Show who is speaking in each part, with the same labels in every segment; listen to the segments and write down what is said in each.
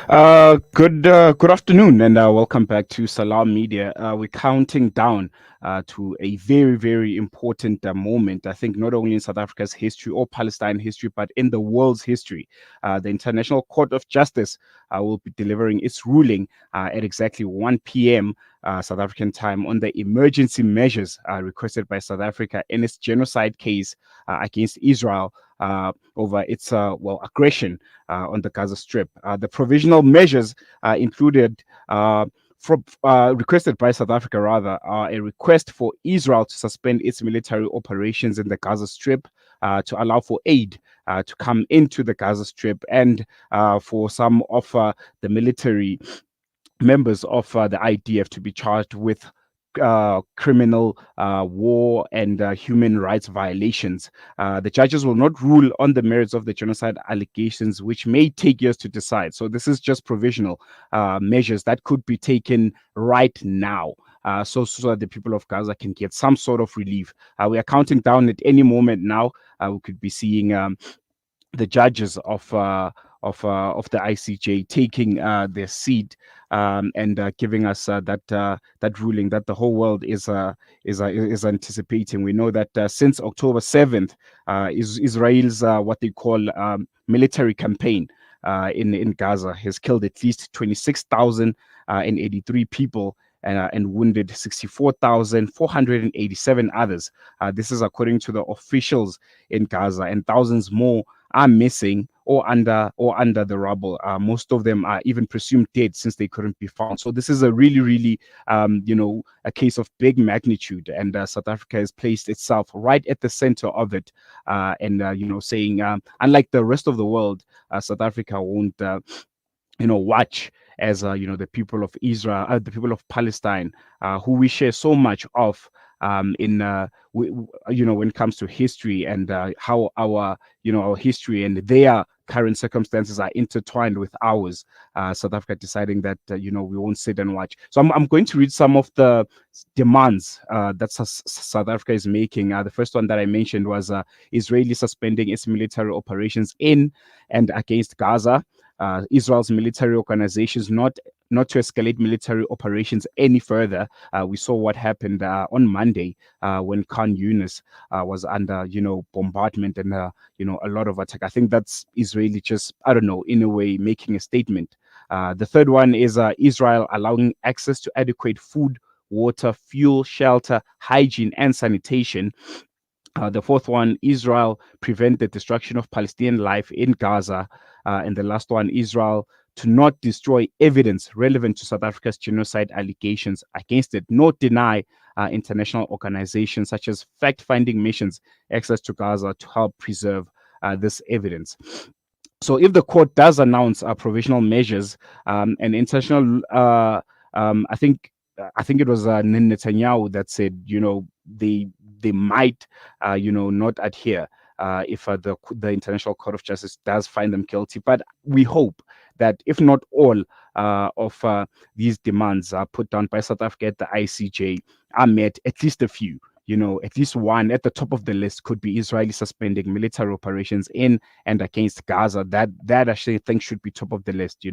Speaker 1: Good afternoon, and welcome back to Salam Media. We're counting down to a very, very important moment. I think not only in South Africa's history or Palestine history, but in the world's history. The International Court of Justice will be delivering its ruling at exactly 1 p.m. South African time on the emergency measures requested by South Africa in its genocide case against Israel over its aggression on the Gaza Strip. The provisional measures included requested by South Africa, rather, a request for Israel to suspend its military operations in the Gaza Strip to allow for aid to come into the Gaza Strip and for some of the military members of the IDF to be charged with criminal war and human rights violations. The judges will not rule on the merits of the genocide allegations, which may take years to decide. So this is just provisional measures that could be taken right now. So that the people of Gaza can get some sort of relief. We are counting down at any moment now. We could be seeing the judges of the ICJ taking their seat and giving us that ruling that the whole world is anticipating. We know that since October 7th, Israel's what they call military campaign in Gaza has killed at least 26,083 people and wounded 64,487 others. This is according to the officials in Gaza, and thousands more are missing or under the rubble. Most of them are even presumed dead since they couldn't be found. So this is a really, really, a case of big magnitude, and South Africa has placed itself right at the center of it, and saying, unlike the rest of the world, South Africa won't. Watch as the people of Israel, the people of Palestine, who we share so much of in when it comes to history and how our history and their current circumstances are intertwined with ours. South Africa deciding that we won't sit and watch. So I'm going to read some of the demands that South Africa is making. The first one that I mentioned was Israeli suspending its military operations in and against Gaza. Israel's military organizations not to escalate military operations any further. We saw what happened on Monday when Khan Yunis was under bombardment and a lot of attack. I think that's Israeli just, I don't know, in a way making a statement. The third one is Israel allowing access to adequate food, water, fuel, shelter, hygiene, and sanitation. The fourth one, Israel prevent the destruction of Palestinian life in Gaza. And the last one, Israel to not destroy evidence relevant to South Africa's genocide allegations against it, nor deny international organizations such as fact-finding missions access to Gaza to help preserve this evidence. So if the court does announce provisional measures, and international, I think it was Netanyahu that said, they might, not adhere if the International Court of Justice does find them guilty. But we hope that if not all of these demands are put down by South Africa at the ICJ are met, at least a few. At least one at the top of the list could be Israeli suspending military operations in and against Gaza. That actually I think should be top of the list.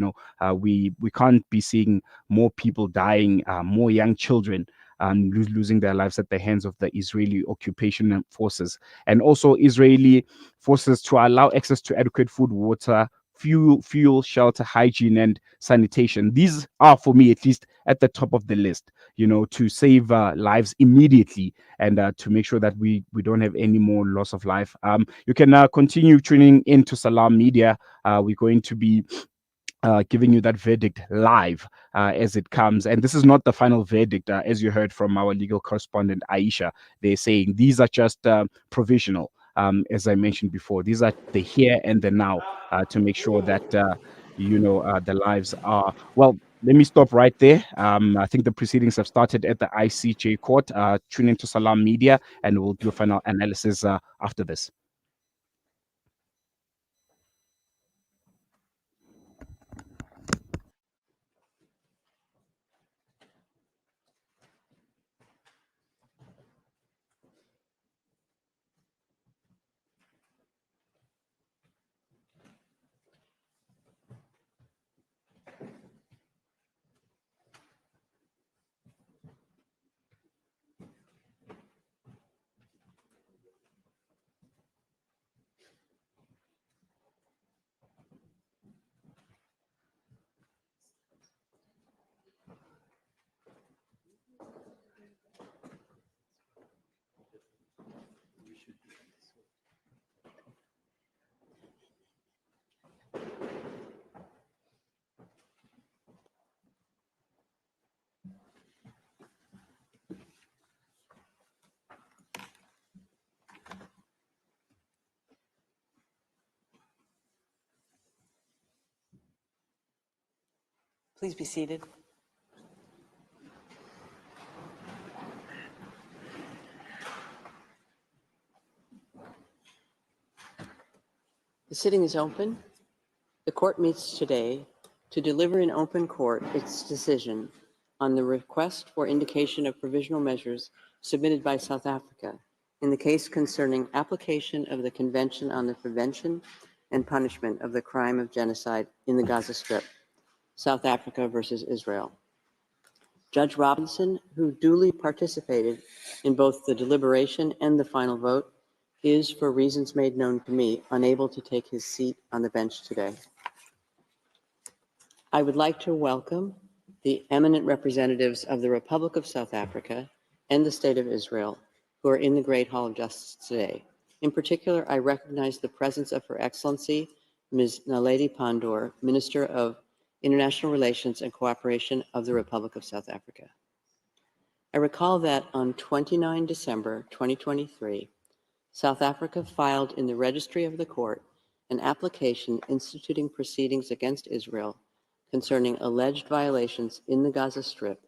Speaker 1: We can't be seeing more people dying, more young children losing their lives at the hands of the Israeli occupation forces, and also Israeli forces to allow access to adequate food, water, fuel, shelter, hygiene, and sanitation. These are, for me at least, at the top of the list. To save lives immediately and to make sure that we don't have any more loss of life. You can continue tuning into Salam Media. We're going to be giving you that verdict live as it comes. And this is not the final verdict, as you heard from our legal correspondent, Aisha. They're saying these are just provisional. As I mentioned before, these are the here and the now to make sure that, the lives are well. Let me stop right there. I think the proceedings have started at the ICJ court. Tune into Salam Media and we'll do a final analysis after this.
Speaker 2: Please be seated. The sitting is open. The court meets today to deliver in open court its decision on the request for indication of provisional measures submitted by South Africa in the case concerning application of the Convention on the Prevention and Punishment of the Crime of Genocide in the Gaza Strip, South Africa versus Israel. Judge Robinson, who duly participated in both the deliberation and the final vote, is, for reasons made known to me, unable to take his seat on the bench today. I would like to welcome the eminent representatives of the Republic of South Africa and the State of Israel who are in the Great Hall of Justice today. In particular, I recognize the presence of Her Excellency, Ms. Naledi Pandor, Minister of International Relations and Cooperation of the Republic of South Africa. I recall that on 29 December 2023, South Africa filed in the registry of the court an application instituting proceedings against Israel concerning alleged violations in the Gaza Strip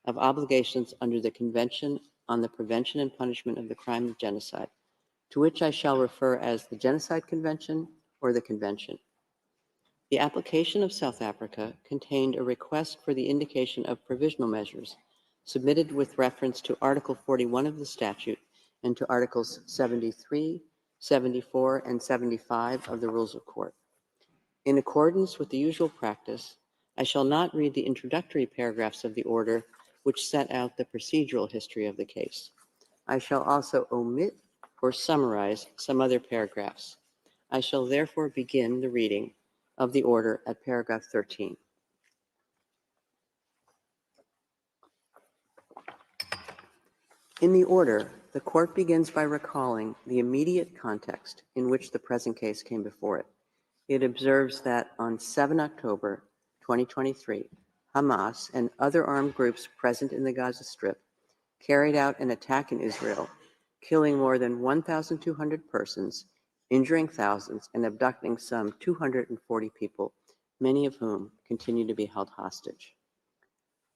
Speaker 2: of obligations under the Convention on the Prevention and Punishment of the Crime of Genocide, to which I shall refer as the Genocide Convention or the Convention. The application of South Africa contained a request for the indication of provisional measures submitted with reference to Article 41 of the statute and to Articles 73, 74, and 75 of the Rules of Court. In accordance with the usual practice, I shall not read the introductory paragraphs of the order which set out the procedural history of the case. I shall also omit or summarize some other paragraphs. I shall therefore begin the reading of the order at paragraph 13. In the order, the court begins by recalling the immediate context in which the present case came before it. It observes that on 7 October 2023, Hamas and other armed groups present in the Gaza Strip carried out an attack in Israel, killing more than 1,200 persons, injuring thousands, and abducting some 240 people, many of whom continue to be held hostage.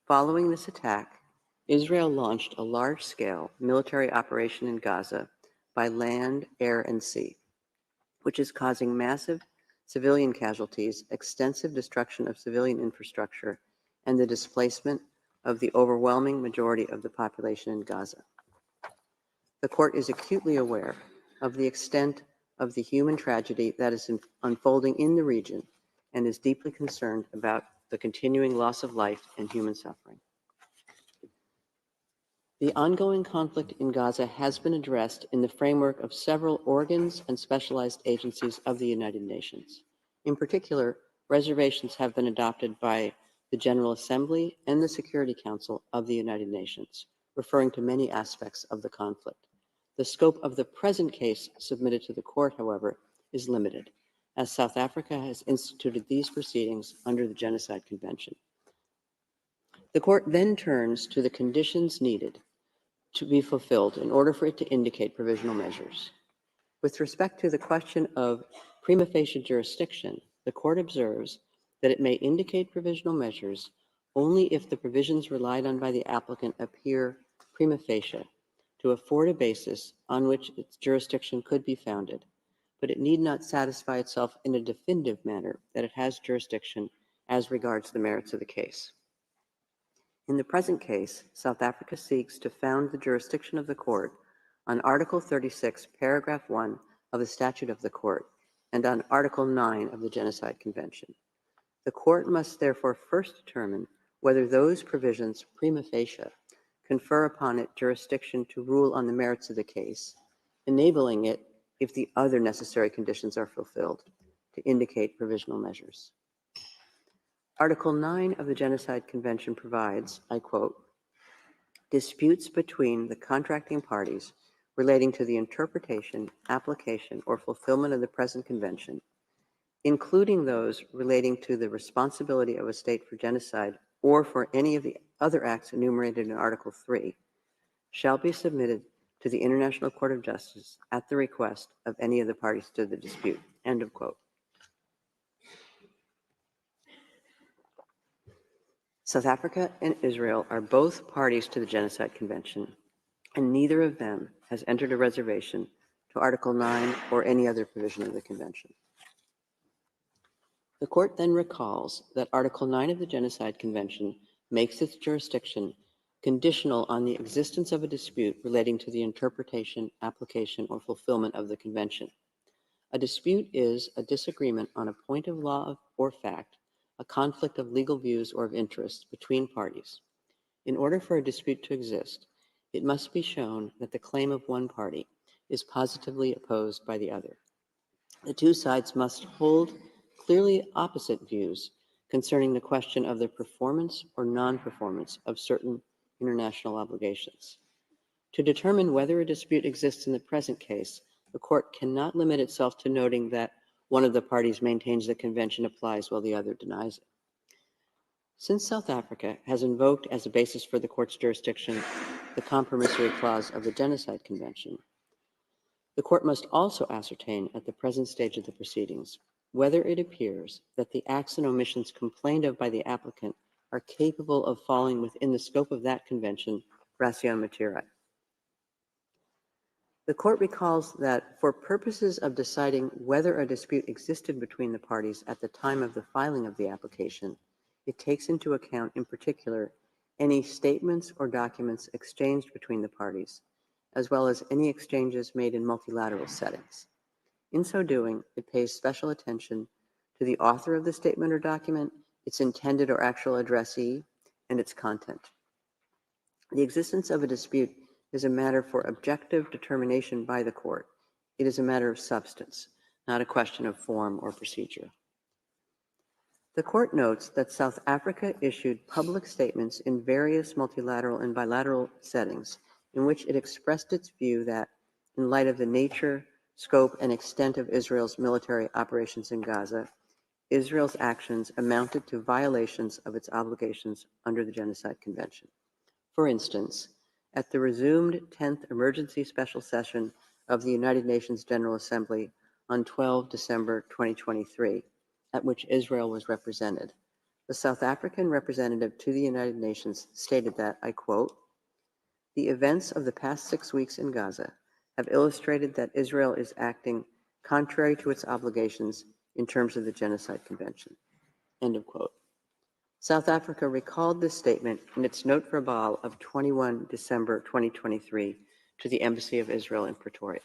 Speaker 2: Following this attack, Israel launched a large-scale military operation in Gaza by land, air, and sea, which is causing massive civilian casualties, extensive destruction of civilian infrastructure, and the displacement of the overwhelming majority of the population in Gaza. The court is acutely aware of the extent of the human tragedy that is unfolding in the region and is deeply concerned about the continuing loss of life and human suffering. The ongoing conflict in Gaza has been addressed in the framework of several organs and specialized agencies of the United Nations. In particular, reservations have been adopted by the General Assembly and the Security Council of the United Nations, referring to many aspects of the conflict. The scope of the present case submitted to the court, however, is limited, as South Africa has instituted these proceedings under the Genocide Convention. The court then turns to the conditions needed to be fulfilled in order for it to indicate provisional measures. With respect to the question of prima facie jurisdiction, the court observes that it may indicate provisional measures only if the provisions relied on by the applicant appear prima facie to afford a basis on which its jurisdiction could be founded, but it need not satisfy itself in a definitive manner that it has jurisdiction as regards the merits of the case. In the present case, South Africa seeks to found the jurisdiction of the court on Article 36, Paragraph 1 of the Statute of the Court and on Article 9 of the Genocide Convention. The court must therefore first determine whether those provisions prima facie confer upon it jurisdiction to rule on the merits of the case, enabling it, if the other necessary conditions are fulfilled, to indicate provisional measures. Article 9 of the Genocide Convention provides, I quote, disputes between the contracting parties relating to the interpretation, application, or fulfillment of the present convention, including those relating to the responsibility of a state for genocide or for any of the other acts enumerated in Article 3, shall be submitted to the International Court of Justice at the request of any of the parties to the dispute, end of quote. South Africa and Israel are both parties to the Genocide Convention, and neither of them has entered a reservation to Article 9 or any other provision of the Convention. The court then recalls that Article 9 of the Genocide Convention makes its jurisdiction conditional on the existence of a dispute relating to the interpretation, application, or fulfillment of the Convention. A dispute is a disagreement on a point of law or fact, a conflict of legal views or of interests between parties. In order for a dispute to exist, it must be shown that the claim of one party is positively opposed by the other. The two sides must hold clearly opposite views concerning the question of the performance or non-performance of certain international obligations. To determine whether a dispute exists in the present case, the court cannot limit itself to noting that one of the parties maintains the convention applies while the other denies it. Since South Africa has invoked as a basis for the court's jurisdiction the compromissory clause of the Genocide Convention, the court must also ascertain at the present stage of the proceedings whether it appears that the acts and omissions complained of by the applicant are capable of falling within the scope of that convention, ratio materiae. The court recalls that for purposes of deciding whether a dispute existed between the parties at the time of the filing of the application, it takes into account in particular any statements or documents exchanged between the parties, as well as any exchanges made in multilateral settings. In so doing, it pays special attention to the author of the statement or document, its intended or actual addressee, and its content. The existence of a dispute is a matter for objective determination by the court. It is a matter of substance, not a question of form or procedure. The court notes that South Africa issued public statements in various multilateral and bilateral settings in which it expressed its view that, in light of the nature, scope, and extent of Israel's military operations in Gaza, Israel's actions amounted to violations of its obligations under the Genocide Convention. For instance, at the resumed 10th Emergency Special Session of the United Nations General Assembly on 12 December 2023, at which Israel was represented, the South African representative to the United Nations stated that, I quote, "The events of the past 6 weeks in Gaza have illustrated that Israel is acting contrary to its obligations in terms of the Genocide Convention." End of quote. South Africa recalled this statement in its note verbal of 21 December 2023 to the Embassy of Israel in Pretoria.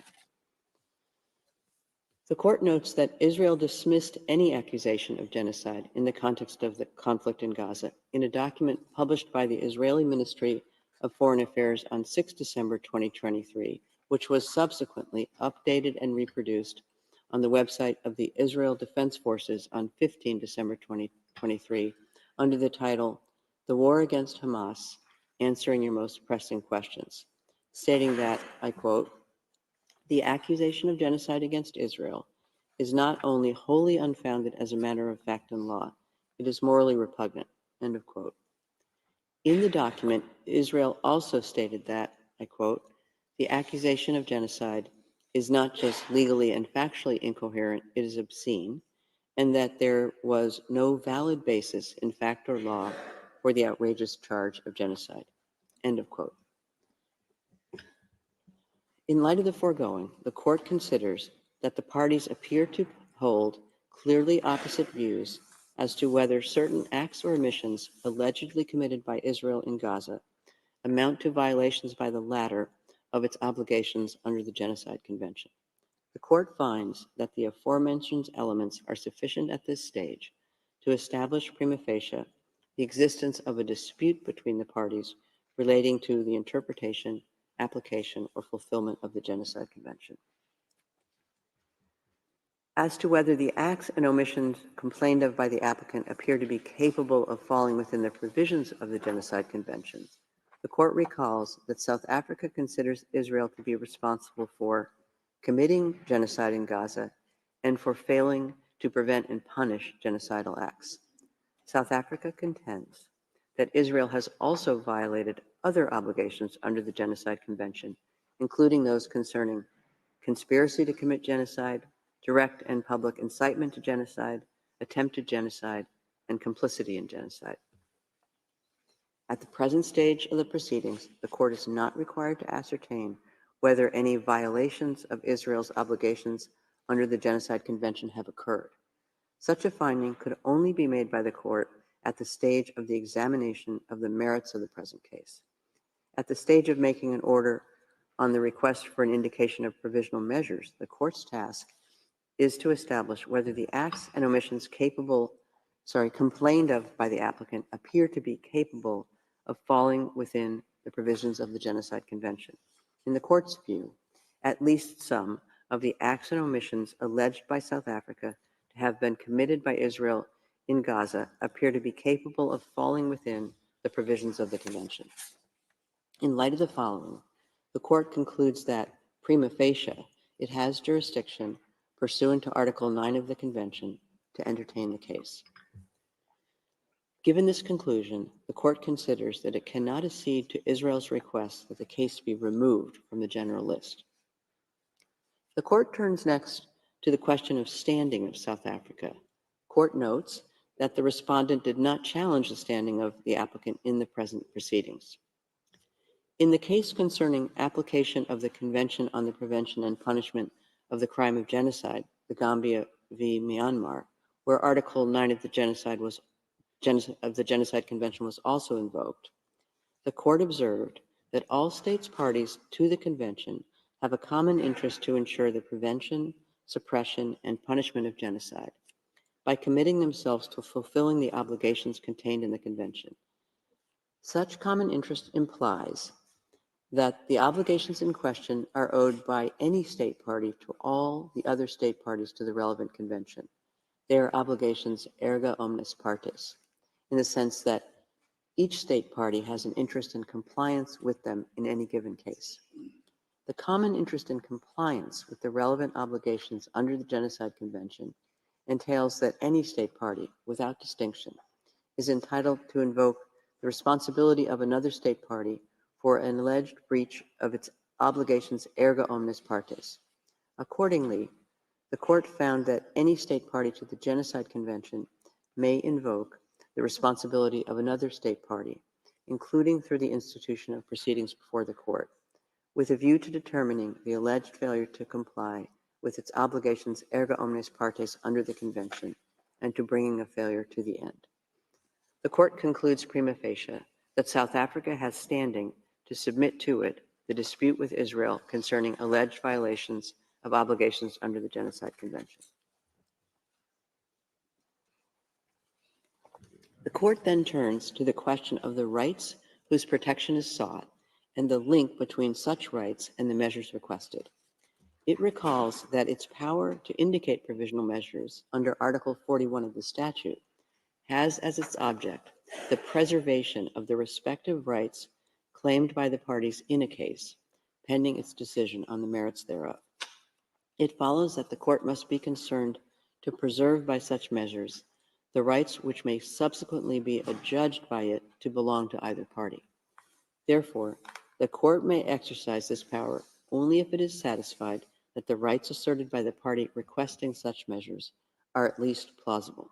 Speaker 2: The court notes that Israel dismissed any accusation of genocide in the context of the conflict in Gaza in a document published by the Israeli Ministry of Foreign Affairs on 6 December 2023, which was subsequently updated and reproduced on the website of the Israel Defense Forces on 15 December 2023 under the title, "The War Against Hamas, Answering Your Most Pressing Questions," stating that, I quote, "The accusation of genocide against Israel is not only wholly unfounded as a matter of fact and law, it is morally repugnant," end of quote. In the document, Israel also stated that, I quote, "The accusation of genocide is not just legally and factually incoherent, it is obscene, and that there was no valid basis in fact or law for the outrageous charge of genocide," end of quote. In light of the foregoing, the court considers that the parties appear to hold clearly opposite views as to whether certain acts or omissions allegedly committed by Israel in Gaza amount to violations by the latter of its obligations under the Genocide Convention. The court finds that the aforementioned elements are sufficient at this stage to establish prima facie the existence of a dispute between the parties relating to the interpretation, application, or fulfillment of the Genocide Convention. As to whether the acts and omissions complained of by the applicant appear to be capable of falling within the provisions of the Genocide Convention, the court recalls that South Africa considers Israel to be responsible for committing genocide in Gaza and for failing to prevent and punish genocidal acts. South Africa contends that Israel has also violated other obligations under the Genocide Convention, including those concerning conspiracy to commit genocide, direct and public incitement to genocide, attempted genocide, and complicity in genocide. At the present stage of the proceedings, the court is not required to ascertain whether any violations of Israel's obligations under the Genocide Convention have occurred. Such a finding could only be made by the court at the stage of the examination of the merits of the present case. At the stage of making an order on the request for an indication of provisional measures, the court's task is to establish whether the acts and omissions complained of by the applicant appear to be capable of falling within the provisions of the Genocide Convention. In the court's view, at least some of the acts and omissions alleged by South Africa to have been committed by Israel in Gaza appear to be capable of falling within the provisions of the Convention. In light of the following, the court concludes that, prima facie, it has jurisdiction pursuant to Article 9 of the Convention to entertain the case. Given this conclusion, the court considers that it cannot accede to Israel's request that the case be removed from the general list. The court turns next to the question of standing of South Africa. Court notes that the respondent did not challenge the standing of the applicant in the present proceedings. In the case concerning application of the Convention on the Prevention and Punishment of the Crime of Genocide, the Gambia v. Myanmar, where Article 9 of the Genocide Convention was also invoked, the court observed that all states parties to the convention have a common interest to ensure the prevention, suppression, and punishment of genocide by committing themselves to fulfilling the obligations contained in the convention. Such common interest implies that the obligations in question are owed by any state party to all the other state parties to the relevant convention. They are obligations erga omnes partes, in the sense that each state party has an interest in compliance with them in any given case. The common interest in compliance with the relevant obligations under the Genocide Convention entails that any state party, without distinction, is entitled to invoke the responsibility of another state party for an alleged breach of its obligations erga omnes partes. Accordingly, the court found that any state party to the Genocide Convention may invoke the responsibility of another state party, including through the institution of proceedings before the court, with a view to determining the alleged failure to comply with its obligations erga omnes partes under the convention and to bringing a failure to the end. The court concludes prima facie that South Africa has standing to submit to it the dispute with Israel concerning alleged violations of obligations under the Genocide Convention. The court then turns to the question of the rights whose protection is sought and the link between such rights and the measures requested. It recalls that its power to indicate provisional measures under Article 41 of the statute has as its object the preservation of the respective rights claimed by the parties in a case, pending its decision on the merits thereof. It follows that the court must be concerned to preserve by such measures the rights which may subsequently be adjudged by it to belong to either party. Therefore, the court may exercise this power only if it is satisfied that the rights asserted by the party requesting such measures are at least plausible.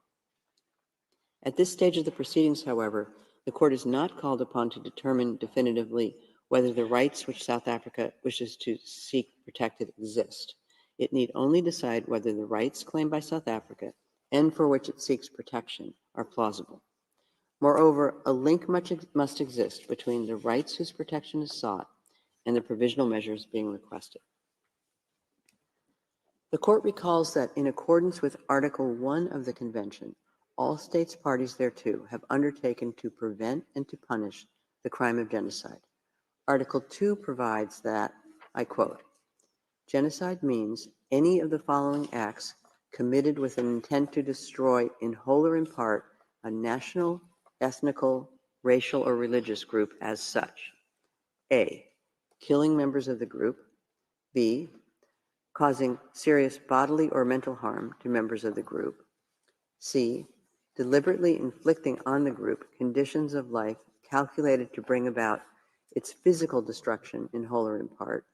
Speaker 2: At this stage of the proceedings, however, the court is not called upon to determine definitively whether the rights which South Africa wishes to seek protected exist. It need only decide whether the rights claimed by South Africa and for which it seeks protection are plausible. Moreover, a link must exist between the rights whose protection is sought and the provisional measures being requested. The court recalls that in accordance with Article 1 of the Convention, all states parties thereto have undertaken to prevent and to punish the crime of genocide. Article 2 provides that, I quote, genocide means any of the following acts committed with an intent to destroy in whole or in part a national, ethnical, racial, or religious group as such. A, killing members of the group. B, causing serious bodily or mental harm to members of the group. C, deliberately inflicting on the group conditions of life calculated to bring about its physical destruction in whole or in part.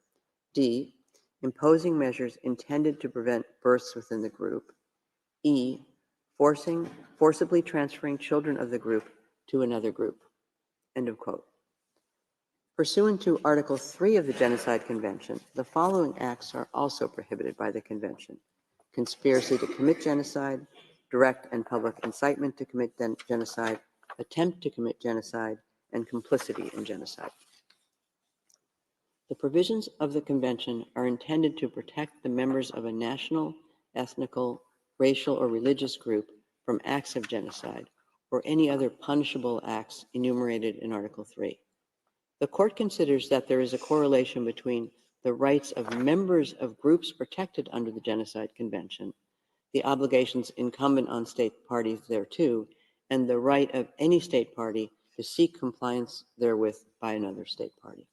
Speaker 2: D, imposing measures intended to prevent births within the group. E, forcibly transferring children of the group to another group. End of quote. Pursuant to Article 3 of the Genocide Convention, the following acts are also prohibited by the Convention: conspiracy to commit genocide, direct and public incitement to commit genocide, attempt to commit genocide, and complicity in genocide. The provisions of the Convention are intended to protect the members of a national, ethnical, racial, or religious group from acts of genocide or any other punishable acts enumerated in Article 3. The Court considers that there is a correlation between the rights of members of groups protected under the Genocide Convention, the obligations incumbent on state parties thereto, and the right of any state party to seek compliance therewith by another state party.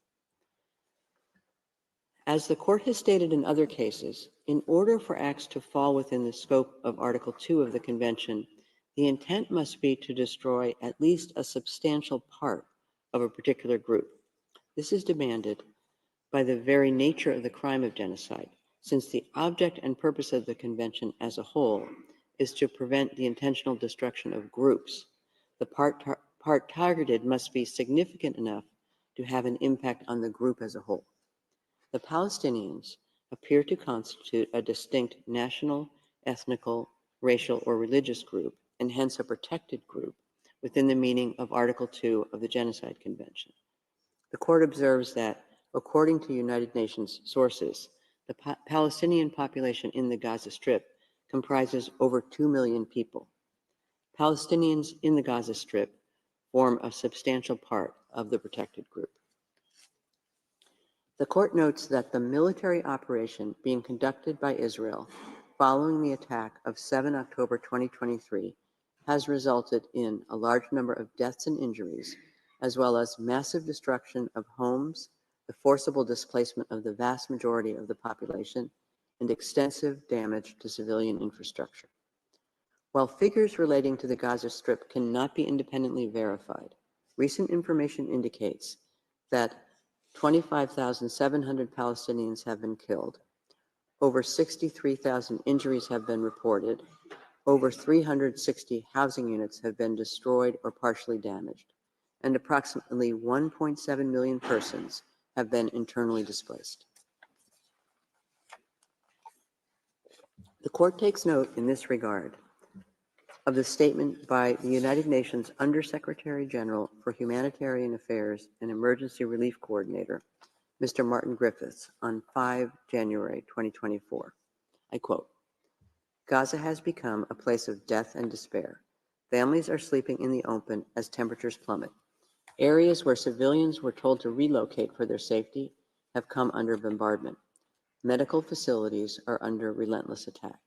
Speaker 2: As the Court has stated in other cases, in order for acts to fall within the scope of Article 2 of the Convention, the intent must be to destroy at least a substantial part of a particular group. This is demanded by the very nature of the crime of genocide, since the object and purpose of the Convention as a whole is to prevent the intentional destruction of groups. The part targeted must be significant enough to have an impact on the group as a whole. The Palestinians appear to constitute a distinct national, ethnical, racial, or religious group, and hence a protected group within the meaning of Article 2 of the Genocide Convention. The Court observes that, according to United Nations sources, the Palestinian population in the Gaza Strip comprises over 2 million people. Palestinians in the Gaza Strip form a substantial part of the protected group. The Court notes that the military operation being conducted by Israel following the attack of 7 October 2023 has resulted in a large number of deaths and injuries, as well as massive destruction of homes, the forcible displacement of the vast majority of the population, and extensive damage to civilian infrastructure. While figures relating to the Gaza Strip cannot be independently verified, recent information indicates that 25,700 Palestinians have been killed, over 63,000 injuries have been reported, over 360 housing units have been destroyed or partially damaged, and approximately 1.7 million persons have been internally displaced. The Court takes note in this regard of the statement by the United Nations Undersecretary General for Humanitarian Affairs and Emergency Relief Coordinator, Mr. Martin Griffiths, on 5 January 2024. I quote, "Gaza has become a place of death and despair. Families are sleeping in the open as temperatures plummet. Areas where civilians were told to relocate for their safety have come under bombardment. Medical facilities are under relentless attack.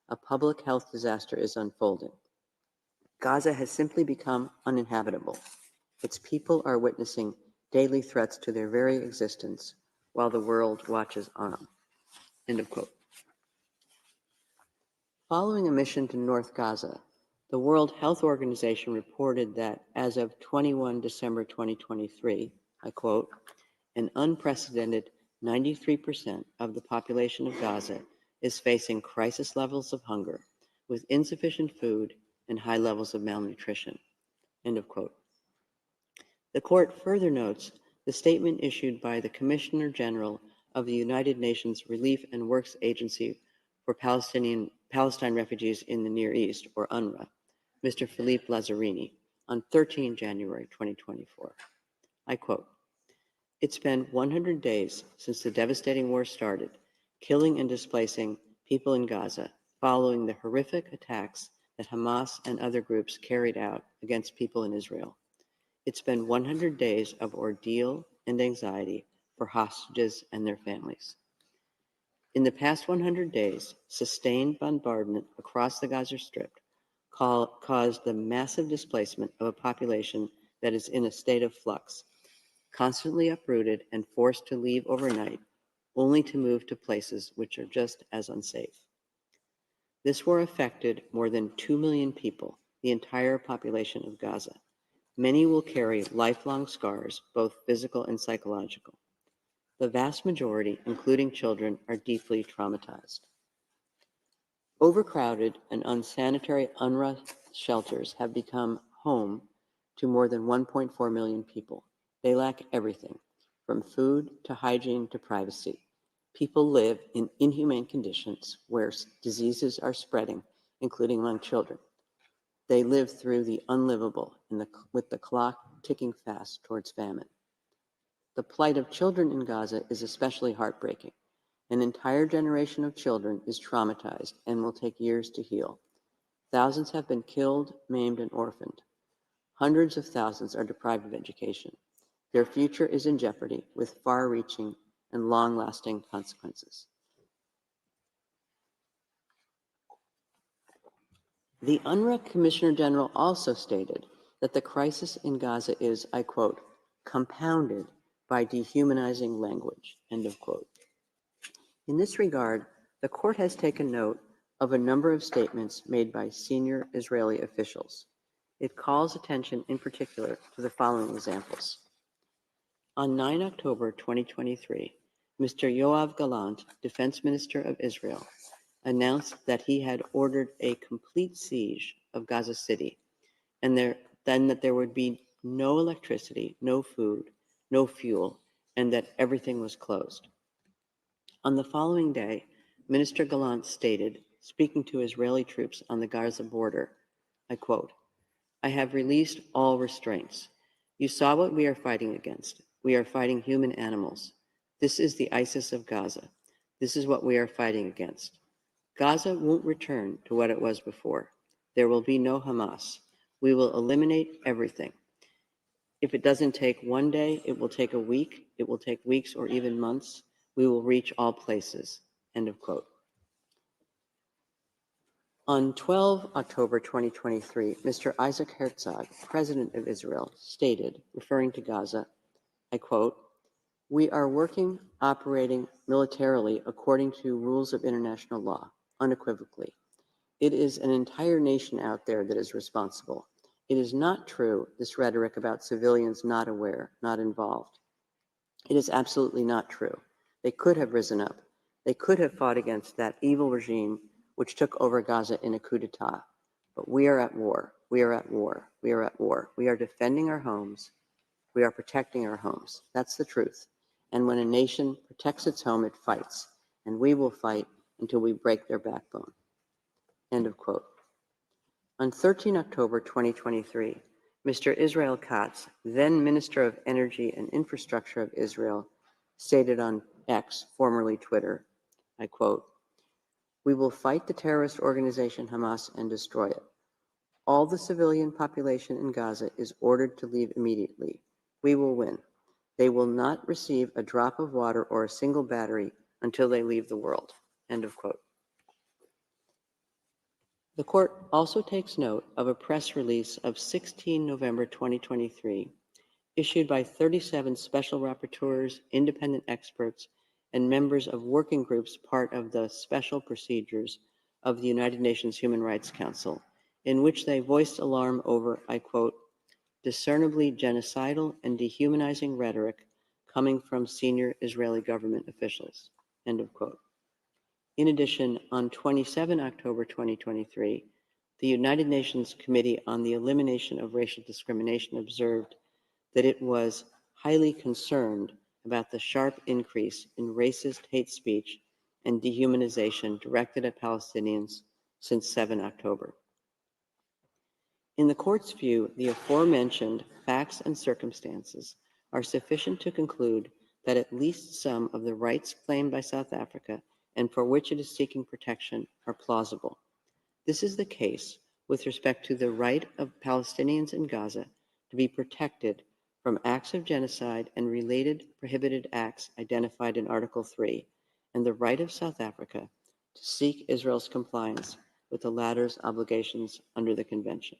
Speaker 2: A public health disaster is unfolding. Gaza has simply become uninhabitable. Its people are witnessing daily threats to their very existence while the world watches on." End of quote. Following a mission to North Gaza, the World Health Organization reported that as of 21 December 2023, I quote, "an unprecedented 93% of the population of Gaza is facing crisis levels of hunger, with insufficient food and high levels of malnutrition." End of quote. The Court further notes the statement issued by the Commissioner General of the United Nations Relief and Works Agency for Palestine refugees in the Near East, or UNRWA, Mr. Philippe Lazzarini, on 13 January 2024. I quote, "It's been 100 days since the devastating war started, killing and displacing people in Gaza following the horrific attacks that Hamas and other groups carried out against people in Israel. It's been 100 days of ordeal and anxiety for hostages and their families. In the past 100 days, sustained bombardment across the Gaza Strip caused the massive displacement of a population that is in a state of flux, constantly uprooted and forced to leave overnight, only to move to places which are just as unsafe. This war affected more than 2 million people, the entire population of Gaza. Many will carry lifelong scars, both physical and psychological. The vast majority, including children, are deeply traumatized. Overcrowded and unsanitary UNRWA shelters have become home to more than 1.4 million people. They lack everything, from food to hygiene to privacy. People live in inhumane conditions where diseases are spreading, including among children. They live through the unlivable with the clock ticking fast towards famine. The plight of children in Gaza is especially heartbreaking. An entire generation of children is traumatized and will take years to heal. Thousands have been killed, maimed, and orphaned. Hundreds of thousands are deprived of education. Their future is in jeopardy with far-reaching and long-lasting consequences. The UNRWA Commissioner General also stated that the crisis in Gaza is, I quote, compounded by dehumanizing language, end of quote. In this regard, the court has taken note of a number of statements made by senior Israeli officials. It calls attention in particular to the following examples. On 9 October 2023, Mr. Yoav Gallant, Defense Minister of Israel, announced that he had ordered a complete siege of Gaza City, and then that there would be no electricity, no food, no fuel, and that everything was closed. On the following day, Minister Gallant stated, speaking to Israeli troops on the Gaza border, I quote, I have released all restraints. You saw what we are fighting against. We are fighting human animals. This is the ISIS of Gaza. This is what we are fighting against. Gaza won't return to what it was before. There will be no Hamas. We will eliminate everything. If it doesn't take one day, it will take a week. It will take weeks or even months. We will reach all places. End of quote. On 12 October 2023, Mr. Isaac Herzog, President of Israel, stated, referring to Gaza, I quote, we are working, operating militarily according to rules of international law, unequivocally. It is an entire nation out there that is responsible. It is not true, this rhetoric about civilians not aware, not involved. It is absolutely not true. They could have risen up. They could have fought against that evil regime which took over Gaza in a coup d'etat. But we are at war. We are at war. We are at war. We are defending our homes. We are protecting our homes. That's the truth. And when a nation protects its home, it fights. And we will fight until we break their backbone. End of quote. On 13 October 2023, Mr. Israel Katz, then Minister of Energy and Infrastructure of Israel, stated on X, formerly Twitter, I quote, we will fight the terrorist organization Hamas and destroy it. All the civilian population in Gaza is ordered to leave immediately. We will win. They will not receive a drop of water or a single battery until they leave the world. End of quote. The court also takes note of a press release of 16 November 2023, issued by 37 special rapporteurs, independent experts, and members of working groups part of the special procedures of the United Nations Human Rights Council, in which they voiced alarm over, I quote, discernibly genocidal and dehumanizing rhetoric coming from senior Israeli government officials, end of quote. In addition, on 27 October 2023, the United Nations Committee on the Elimination of Racial Discrimination observed that it was highly concerned about the sharp increase in racist hate speech and dehumanization directed at Palestinians since 7 October. In the court's view, the aforementioned facts and circumstances are sufficient to conclude that at least some of the rights claimed by South Africa and for which it is seeking protection are plausible. This is the case with respect to the right of Palestinians in Gaza to be protected from acts of genocide and related prohibited acts identified in Article 3, and the right of South Africa to seek Israel's compliance with the latter's obligations under the Convention.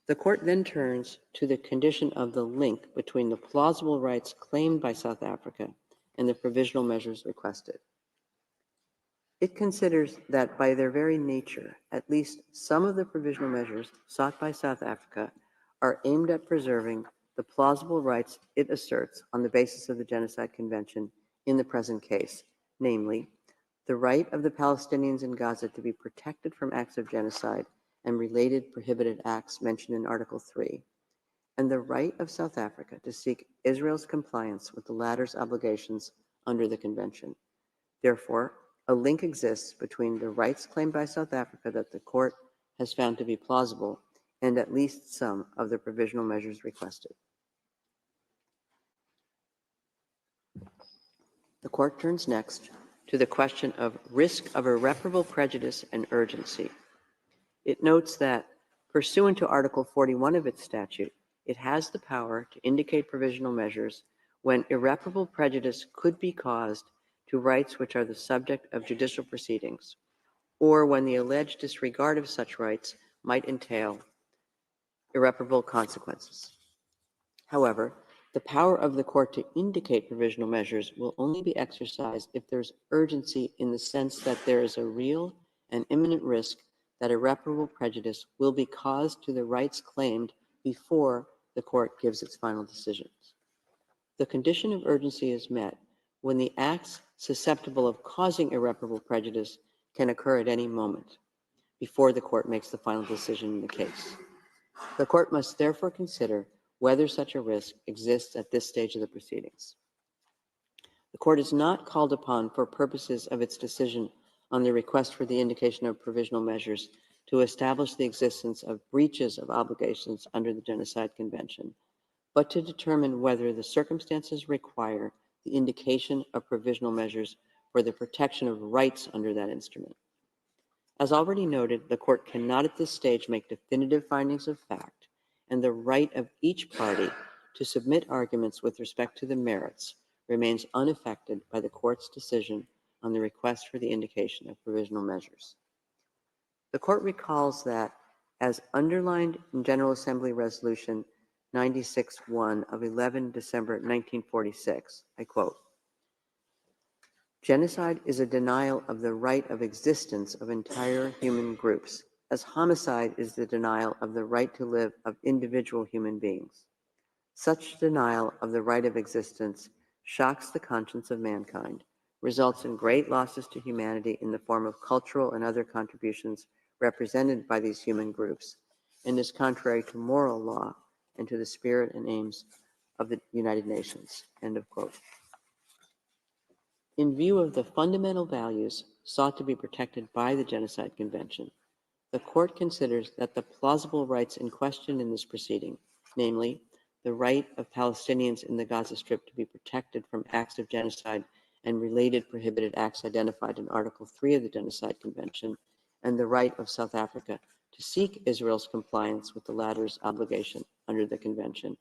Speaker 2: The court then turns to the condition of the link between the plausible rights claimed by South Africa and the provisional measures requested. It considers that by their very nature, at least some of the provisional measures sought by South Africa are aimed at preserving the plausible rights it asserts on the basis of the Genocide Convention in the present case, namely, the right of the Palestinians in Gaza to be protected from acts of genocide and related prohibited acts mentioned in Article 3, and the right of South Africa to seek Israel's compliance with the latter's obligations under the Convention. Therefore, a link exists between the rights claimed by South Africa that the court has found to be plausible and at least some of the provisional measures requested. The court turns next to the question of risk of irreparable prejudice and urgency. It notes that, pursuant to Article 41 of its statute, it has the power to indicate provisional measures when irreparable prejudice could be caused to rights which are the subject of judicial proceedings, or when the alleged disregard of such rights might entail irreparable consequences. However, the power of the court to indicate provisional measures will only be exercised if there's urgency in the sense that there is a real and imminent risk that irreparable prejudice will be caused to the rights claimed before the court gives its final decisions. The condition of urgency is met when the acts susceptible of causing irreparable prejudice can occur at any moment before the court makes the final decision in the case. The court must therefore consider whether such a risk exists at this stage of the proceedings. The court is not called upon for purposes of its decision on the request for the indication of provisional measures to establish the existence of breaches of obligations under the Genocide Convention, but to determine whether the circumstances require the indication of provisional measures for the protection of rights under that instrument. As already noted, the court cannot at this stage make definitive findings of fact, and the right of each party to submit arguments with respect to the merits remains unaffected by the court's decision on the request for the indication of provisional measures. The court recalls that, as underlined in General Assembly Resolution 96-1 of 11 December 1946, I quote, "Genocide is a denial of the right of existence of entire human groups, as homicide is the denial of the right to live of individual human beings. Such denial of the right of existence shocks the conscience of mankind, results in great losses to humanity in the form of cultural and other contributions represented by these human groups, and is contrary to moral law and to the spirit and aims of the United Nations." End of quote. In view of the fundamental values sought to be protected by the Genocide Convention, the court considers that the plausible rights in question in this proceeding, namely, the right of Palestinians in the Gaza Strip to be protected from acts of genocide and related prohibited acts identified in Article 3 of the Genocide Convention, and the right of South Africa to seek Israel's compliance with the latter's obligation under the Convention,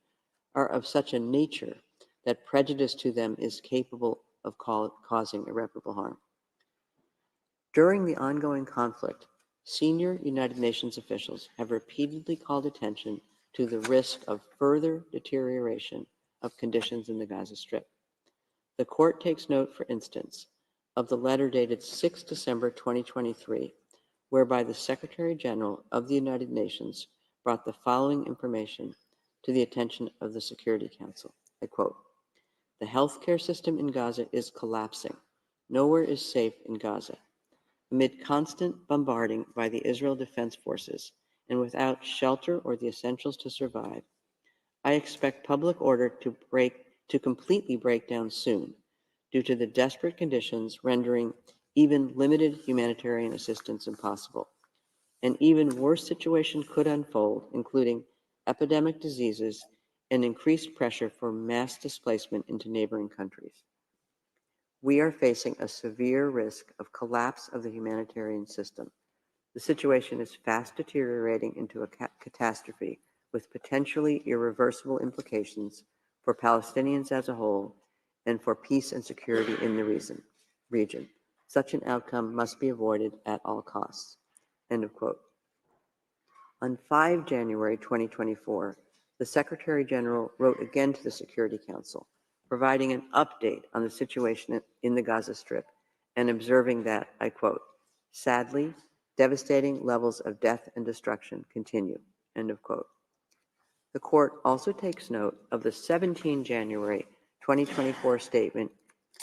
Speaker 2: are of such a nature that prejudice to them is capable of causing irreparable harm. During the ongoing conflict, senior United Nations officials have repeatedly called attention to the risk of further deterioration of conditions in the Gaza Strip. The court takes note, for instance, of the letter dated 6 December 2023, whereby the Secretary General of the United Nations brought the following information to the attention of the Security Council. I quote, "The healthcare system in Gaza is collapsing. Nowhere is safe in Gaza. Amid constant bombarding by the Israel Defense Forces and without shelter or the essentials to survive, I expect public order to completely break down soon due to the desperate conditions rendering even limited humanitarian assistance impossible. An even worse situation could unfold, including epidemic diseases and increased pressure for mass displacement into neighboring countries. We are facing a severe risk of collapse of the humanitarian system. The situation is fast deteriorating into a catastrophe with potentially irreversible implications for Palestinians as a whole and for peace and security in the region. Such an outcome must be avoided at all costs." End of quote. On 5 January 2024, the Secretary General wrote again to the Security Council, providing an update on the situation in the Gaza Strip and observing that, I quote, "Sadly, devastating levels of death and destruction continue." End of quote. The court also takes note of the 17 January 2024 statement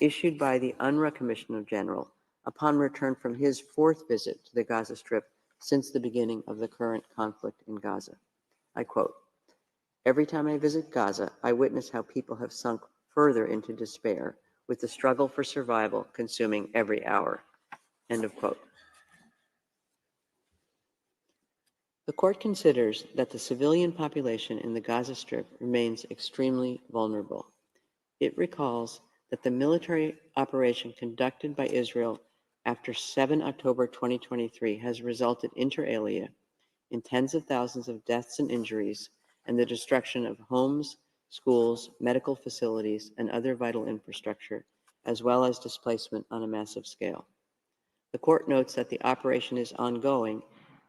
Speaker 2: issued by the UNRWA Commissioner General upon return from his 4th visit to the Gaza Strip since the beginning of the current conflict in Gaza. I quote, "Every time I visit Gaza, I witness how people have sunk further into despair, with the struggle for survival consuming every hour." End of quote. The court considers that the civilian population in the Gaza Strip remains extremely vulnerable. It recalls that the military operation conducted by Israel after 7 October 2023 has resulted inter alia in tens of thousands of deaths and injuries and the destruction of homes, schools, medical facilities, and other vital infrastructure, as well as displacement on a massive scale. The court notes that the operation is ongoing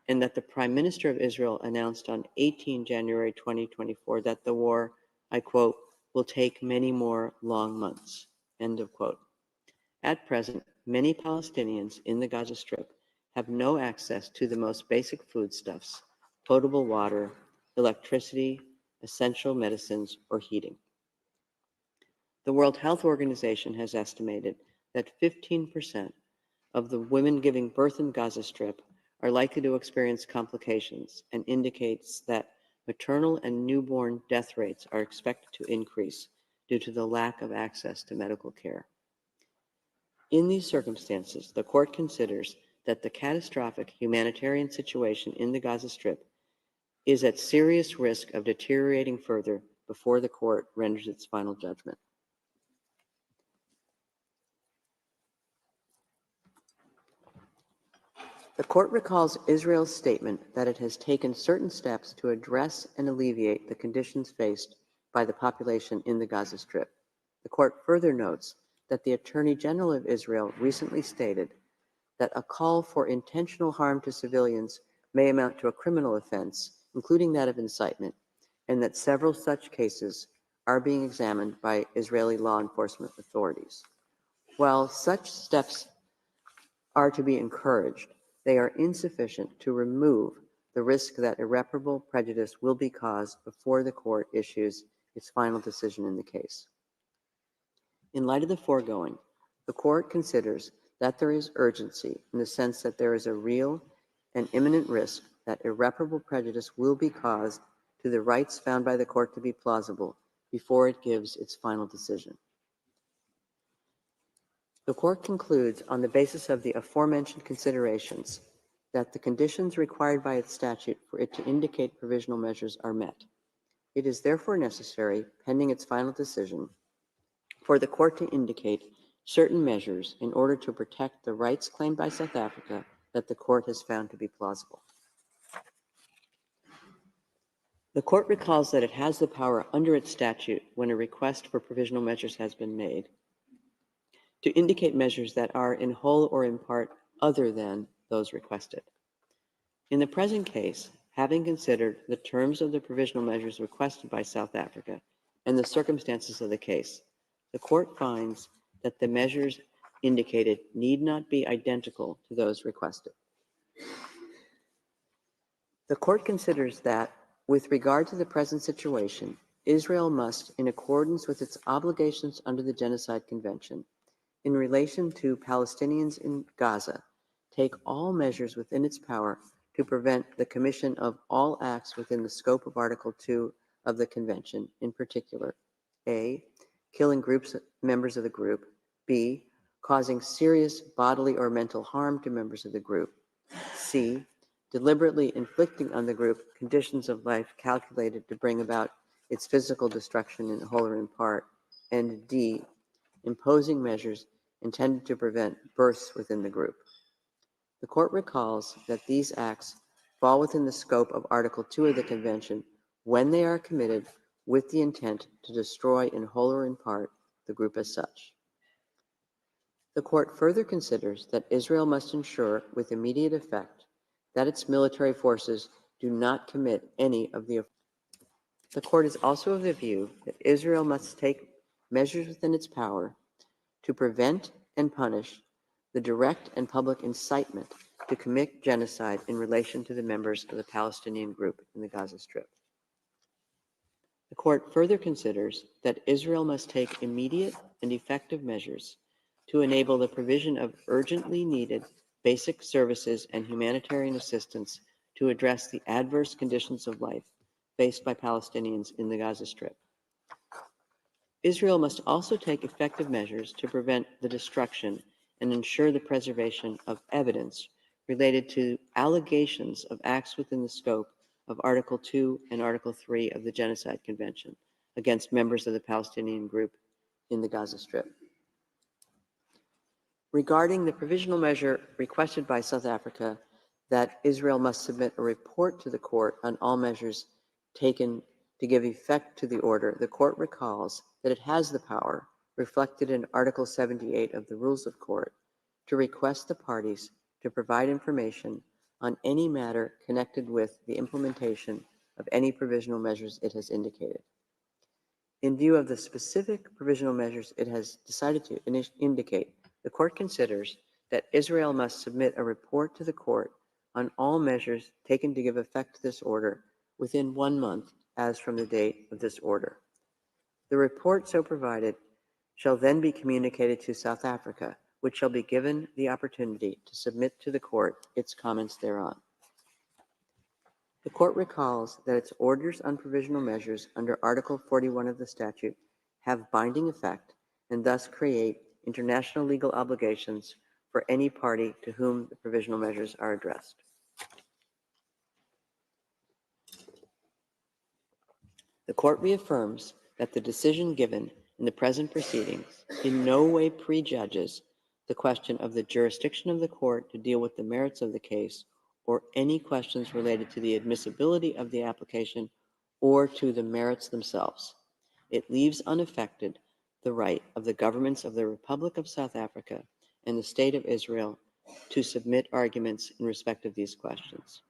Speaker 2: and that the Prime Minister of Israel announced on 18 January 2024 that the war, I quote, "will take many more long months," end of quote. At present, many Palestinians in the Gaza Strip have no access to the most basic foodstuffs, potable water, electricity, essential medicines, or heating. The World Health Organization has estimated that 15% of the women giving birth in Gaza Strip are likely to experience complications and indicates that maternal and newborn death rates are expected to increase due to the lack of access to medical care. In these circumstances, the court considers that the catastrophic humanitarian situation in the Gaza Strip is at serious risk of deteriorating further before the court renders its final judgment. The court recalls Israel's statement that it has taken certain steps to address and alleviate the conditions faced by the population in the Gaza Strip. The court further notes that the Attorney General of Israel recently stated that a call for intentional harm to civilians may amount to a criminal offense, including that of incitement, and that several such cases are being examined by Israeli law enforcement authorities. While such steps are to be encouraged, they are insufficient to remove the risk that irreparable prejudice will be caused before the court issues its final decision in the case. In light of the foregoing, the court considers that there is urgency in the sense that there is a real and imminent risk that irreparable prejudice will be caused to the rights found by the court to be plausible before it gives its final decision. The court concludes on the basis of the aforementioned considerations that the conditions required by its statute for it to indicate provisional measures are met. It is therefore necessary, pending its final decision, for the court to indicate certain measures in order to protect the rights claimed by South Africa that the court has found to be plausible. The court recalls that it has the power under its statute, when a request for provisional measures has been made, to indicate measures that are in whole or in part other than those requested. In the present case, having considered the terms of the provisional measures requested by South Africa and the circumstances of the case, the court finds that the measures indicated need not be identical to those requested. The court considers that, with regard to the present situation, Israel must, in accordance with its obligations under the Genocide Convention, in relation to Palestinians in Gaza, take all measures within its power to prevent the commission of all acts within the scope of Article 2 of the Convention, in particular, A, killing members of the group, B, causing serious bodily or mental harm to members of the group, C, deliberately inflicting on the group conditions of life calculated to bring about its physical destruction in whole or in part, and D, imposing measures intended to prevent births within the group. The court recalls that these acts fall within the scope of Article 2 of the Convention when they are committed with the intent to destroy in whole or in part the group as such. The court further considers that Israel must ensure with immediate effect that its military forces do not commit any of the. The court is also of the view that Israel must take measures within its power to prevent and punish the direct and public incitement to commit genocide in relation to the members of the Palestinian group in the Gaza Strip. The court further considers that Israel must take immediate and effective measures to enable the provision of urgently needed basic services and humanitarian assistance to address the adverse conditions of life faced by Palestinians in the Gaza Strip. Israel must also take effective measures to prevent the destruction and ensure the preservation of evidence related to allegations of acts within the scope of Article 2 and Article 3 of the Genocide Convention against members of the Palestinian group in the Gaza Strip. Regarding the provisional measure requested by South Africa that Israel must submit a report to the court on all measures taken to give effect to the order, the court recalls that it has the power, reflected in Article 78 of the Rules of Court, to request the parties to provide information on any matter connected with the implementation of any provisional measures it has indicated. In view of the specific provisional measures it has decided to indicate, the court considers that Israel must submit a report to the court on all measures taken to give effect to this order within 1 month as from the date of this order. The report so provided shall then be communicated to South Africa, which shall be given the opportunity to submit to the court its comments thereon. The court recalls that its orders on provisional measures under Article 41 of the statute have binding effect and thus create international legal obligations for any party to whom the provisional measures are addressed. The court reaffirms that the decision given in the present proceedings in no way prejudges the question of the jurisdiction of the court to deal with the merits of the case or any questions related to the admissibility of the application or to the merits themselves. It leaves unaffected the right of the governments of the Republic of South Africa and the State of Israel to submit arguments in respect of these questions.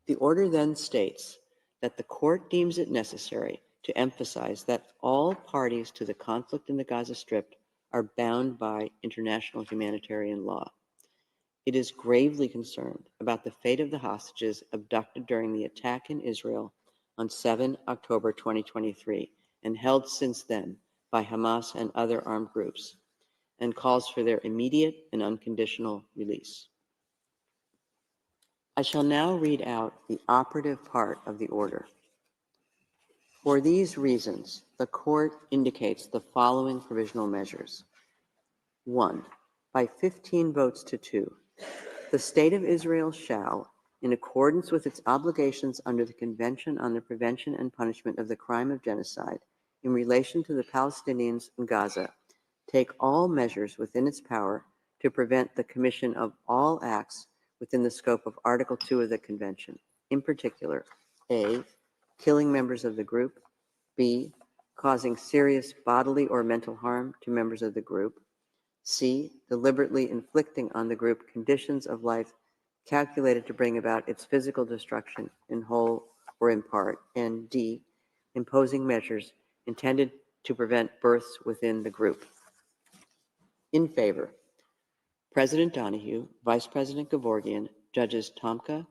Speaker 2: The order then states that the court deems it necessary to emphasize that all parties to the conflict in the Gaza Strip are bound by international humanitarian law. It is gravely concerned about the fate of the hostages abducted during the attack in Israel on 7 October 2023 and held since then by Hamas and other armed groups, and calls for their immediate and unconditional release. I shall now read out the operative part of the order. For these reasons, the court indicates the following provisional measures. 1. By 15 votes to 2, the State of Israel shall, in accordance with its obligations under the Convention on the Prevention and Punishment of the Crime of Genocide in relation to the Palestinians in Gaza, take all measures within its power to prevent the commission of all acts within the scope of Article 2 of the Convention, in particular, A, killing members of the group, B, causing serious bodily or mental harm to members of the group, C, deliberately inflicting on the group conditions of life calculated to bring about its physical destruction in whole or in part, and D, imposing measures intended to prevent births within the group. In favor, President Donahue, Vice President Gevorgian, Judges Tomka,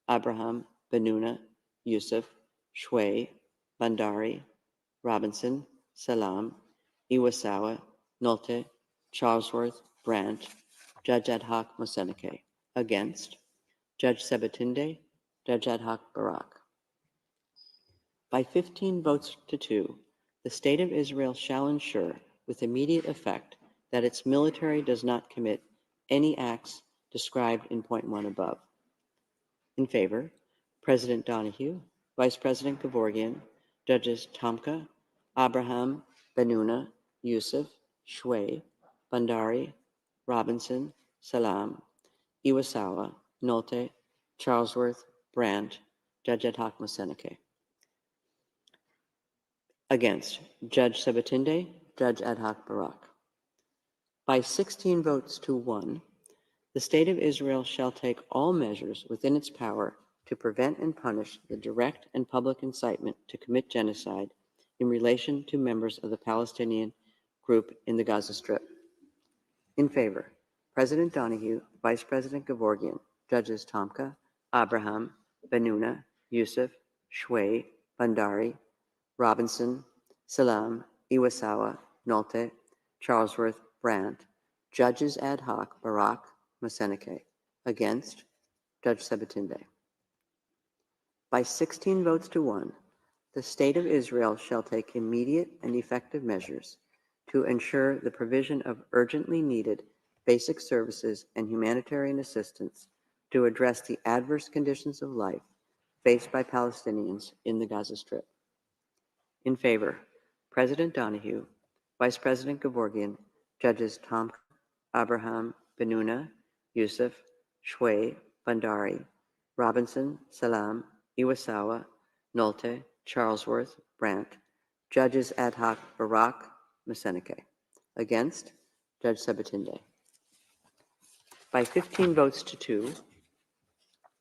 Speaker 2: Abraham, Benuna, Yusuf, Shway, Bandari, Robinson, Salam, Iwasawa, Nolte, Charlesworth, Brandt, Judge Ad hoc Moseneke. Against, Judge Sebatunde, Judge Ad hoc Barak. By 15 votes to 2, the State of Israel shall ensure, with immediate effect, that its military does not commit any acts described in point 1 above. In favor, President Donahue, Vice President Gevorgian, Judges Tomka, Abraham, Benuna, Yusuf, Shway, Bandari, Robinson, Salam, Iwasawa, Nolte, Charlesworth, Brandt, Judge Ad hoc Moseneke. Against, Judge Sebatunde, Judge Ad hoc Barak. By 16 votes to 1, the State of Israel shall take all measures within its power to prevent and punish the direct and public incitement to commit genocide in relation to members of the Palestinian group in the Gaza Strip. In favor, President Donahue, Vice President Gevorgian, Judges Tomka, Abraham, Benuna, Yusuf, Shway, Bandari, Robinson, Salam, Iwasawa, Nolte, Charlesworth, Brandt, Judges Ad hoc Barak, Moseneke. Against, Judge Sabatinde. By 16 votes to 1, the State of Israel shall take immediate and effective measures to ensure the provision of urgently needed basic services and humanitarian assistance to address the adverse conditions of life faced by Palestinians in the Gaza Strip. In favor, President Donahue, Vice President Gevorgian, Judges Tom, Abraham, Benuna, Youssef, Shway, Bandari, Robinson, Salam, Iwasawa, Nolte, Charlesworth, Brandt, Judges ad hoc Barak, Moseneke. Against, Judge Sabatinde. By 15 votes to 2,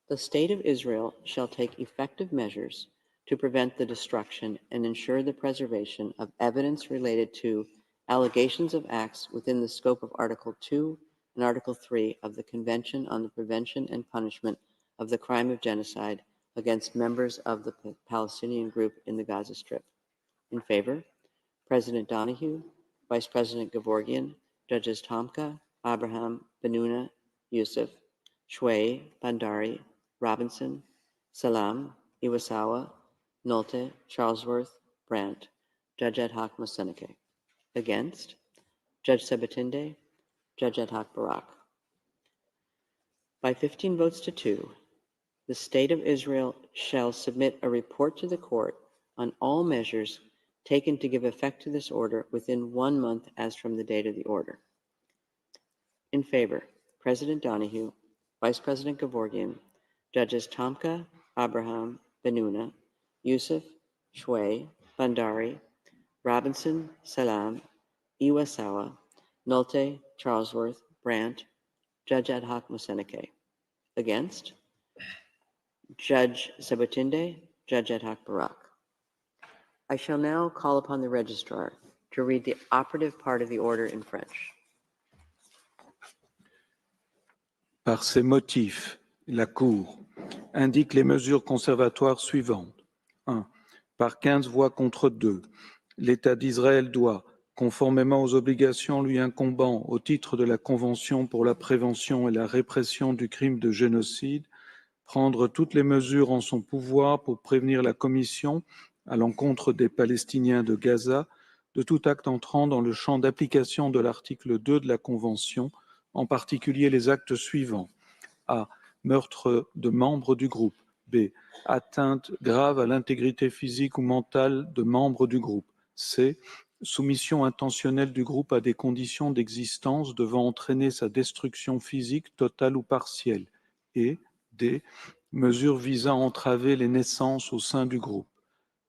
Speaker 2: the State of Israel shall take effective measures to prevent the destruction and ensure the preservation of evidence related to allegations of acts within the scope of Article 2 and Article 3 of the Convention on the Prevention and Punishment of the Crime of Genocide against members of the Palestinian group in the Gaza Strip. In favor, President Donahue, Vice President Gevorgian, Judges Tomka, Abraham, Benuna, Youssef, Shway, Bandari, Robinson, Salam, Iwasawa, Nolte, Charlesworth, Brandt, Judge ad hoc Moseneke. Against, Judge Sabatinde, Judge ad hoc Barak. By 15 votes to 2, the State of Israel shall submit a report to the court on all measures taken to give effect to this order within 1 month as from the date of the order. In favor, President Donahue, Vice President Gevorgian, Judges Tomka, Abraham, Benuna, Youssef, Shway, Bandari, Robinson, Salam, Iwasawa, Nolte, Charlesworth, Brandt, Judge ad hoc Moseneke. Against, Judge Sabatinde, Judge ad hoc Barak. I shall now call upon the registrar to read the operative part of the order in French.
Speaker 3: Par ces motifs, la Cour indique les mesures conservatoires suivantes. 1. Par 15 voix contre 2, l'État d'Israël doit, conformément aux obligations lui incombant au titre de la Convention pour la prévention et la répression du crime de génocide, prendre toutes les mesures en son pouvoir pour prévenir la commission, à l'encontre des Palestiniens de Gaza, de tout acte entrant dans le champ d'application de l'article 2 de la Convention, en particulier les actes suivants. A. Meurtre de membres du groupe. B. Atteinte grave à l'intégrité physique ou mentale de membres du groupe. C. Soumission intentionnelle du groupe à des conditions d'existence devant entraîner sa destruction physique totale ou partielle. Et D. Mesures visant à entraver les naissances au sein du groupe.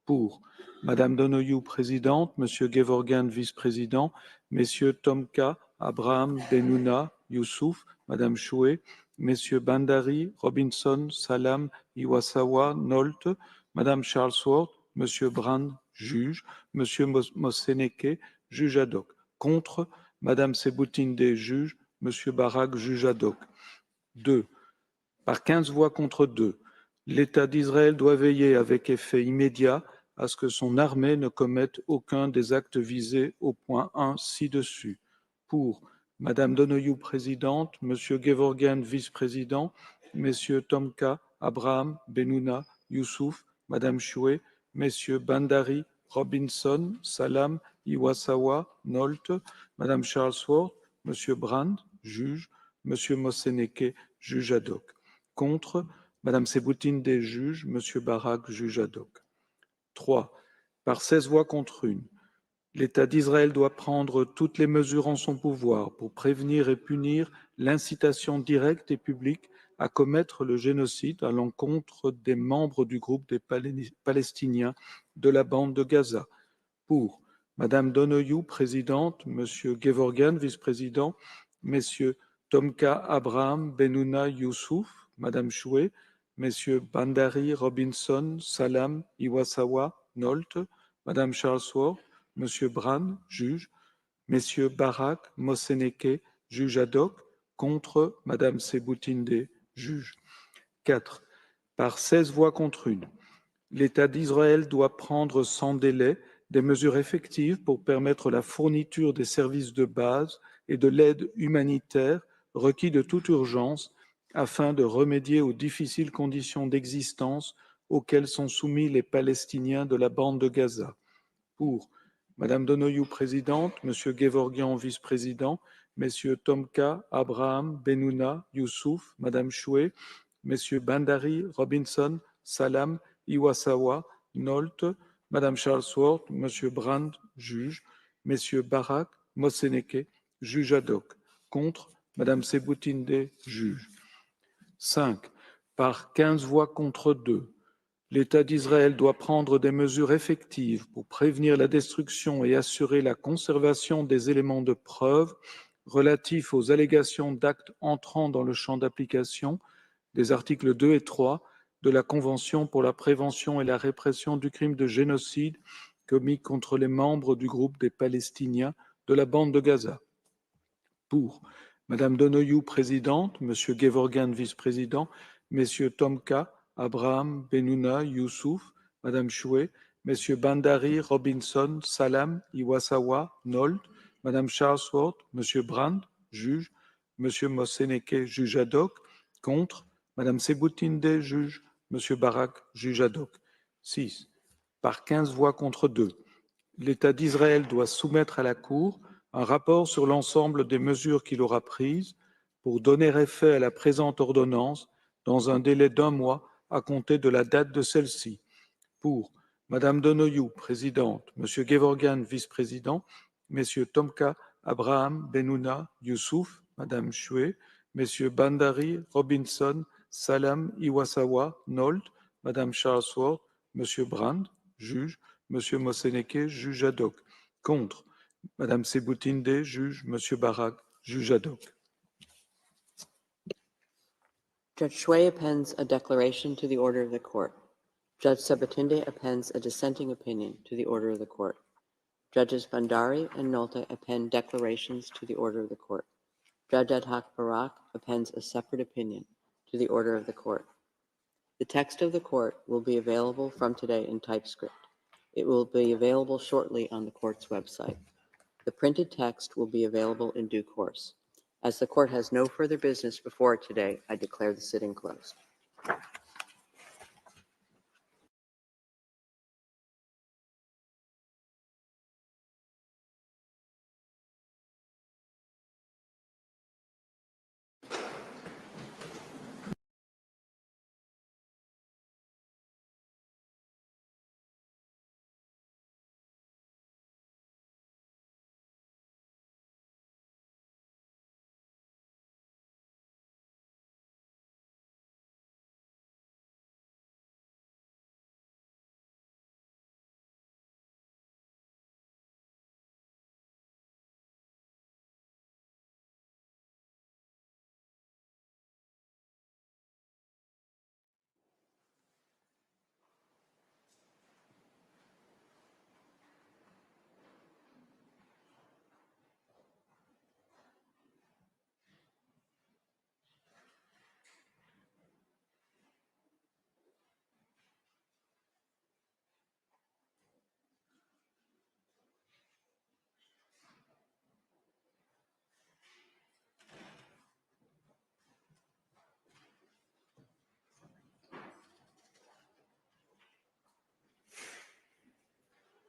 Speaker 3: Pour Madame Donoghue, présidente, Monsieur Gevorgian, vice-président, Messieurs Tomka, Abraham, Benuna, Youssouf, Madame Choué, Messieurs Bandari, Robinson, Salam, Iwasawa, Nolte, Madame Charlesworth, Monsieur Brand, juge, Monsieur Moseneke, juge ad hoc. Contre, Madame Sebutinde, juge, Monsieur Barak, juge ad hoc. 2. Par 15 voix contre 2, l'État d'Israël doit veiller avec effet immédiat à ce que son armée ne commette aucun des actes visés au point 1 ci-dessus. Pour Madame Donoghue, présidente, Monsieur Gevorgian, vice-président, Messieurs Tomka, Abraham, Benuna, Youssouf, Madame Choué, Messieurs Bandari, Robinson, Salam, Iwasawa, Nolte, Madame Charlesworth, Monsieur Brand, juge, Monsieur Moseneke, juge ad hoc. Contre, Madame Sebutinde, des juges, Monsieur Barak, juge ad hoc. 3. Par 16 voix contre 1, l'État d'Israël doit prendre toutes les mesures en son pouvoir pour prévenir et punir l'incitation directe et publique à commettre le génocide à l'encontre des membres du groupe des Palestiniens de la bande de Gaza. Pour Madame Donoghue, présidente, Monsieur Gevorgian, vice-président, Messieurs Tomka, Abraham, Benuna, Youssouf, Madame Choué, Messieurs Bandari, Robinson, Salam, Iwasawa, Nolte, Madame Charlesworth, Monsieur Brand, juge, Messieurs Barak, Moseneke, juge ad hoc, contre Madame Sebutinde, juge. 4. Par 16 voix contre 1, l'État d'Israël doit prendre sans délai des mesures effectives pour permettre la fourniture des services de base et de l'aide humanitaire requis de toute urgence afin de remédier aux difficiles conditions d'existence auxquelles sont soumis les Palestiniens de la bande de Gaza. Pour Madame Donoyou, présidente, Monsieur Gevorgyan, vice-président, Messieurs Tomka, Abraham, Benouna, Youssouf, Madame Choué, Messieurs Bandari, Robinson, Salam, Iwasawa, Nolte, Madame Charlesworth, Monsieur Brand, juge, Messieurs Barak, Moseneke, juge ad hoc. Contre, Madame Sebutinde, juge. 5. Par 15 voix contre 2, l'État d'Israël doit prendre des mesures effectives pour prévenir la destruction et assurer la conservation des éléments de preuve relatifs aux allégations d'actes entrant dans le champ d'application des articles 2 et 3 de la Convention pour la prévention et la répression du crime de génocide commis contre les membres du groupe des Palestiniens de la bande de Gaza. Pour Madame Donoyou, présidente, Monsieur Gevorgyan, vice-président, Messieurs Tomka, Abraham, Benouna, Youssouf, Madame Choué, Messieurs Bandari, Robinson, Salam, Iwasawa, Nolt, Madame Charlesworth, Monsieur Brand, juge, Monsieur Moseneke, juge ad hoc. Contre, Madame Sebutinde, juge, Monsieur Barak, juge ad hoc. 6. Par 15 voix contre 2, l'État d'Israël doit soumettre à la Cour un rapport sur l'ensemble des mesures qu'il aura prises pour donner effet à la présente ordonnance dans un délai d'1 mois à compter de la date de celle-ci. Pour Madame Donoyou, présidente, Monsieur Gevorgyan, vice-président, Messieurs Tomka, Abraham, Benouna, Youssouf, Madame Choué, Messieurs Bandari, Robinson, Salam, Iwasawa, Nolt, Madame Charlesworth, Monsieur Brand, juge, Monsieur Moseneke, juge ad hoc. Contre, Madame Sebutinde, juge, Monsieur Barak, juge ad hoc.
Speaker 2: Judge Shui appends a declaration to the order of the court. Judge Sebutinde appends a dissenting opinion to the order of the court. Judges Bandari and Nolte append declarations to the order of the court. Judge Ad hoc Barak appends a separate opinion to the order of the court. The text of the court will be available from today in typescript. It will be available shortly on the court's website. The printed text will be available in due course. As the court has no further business before it today, I declare the sitting closed.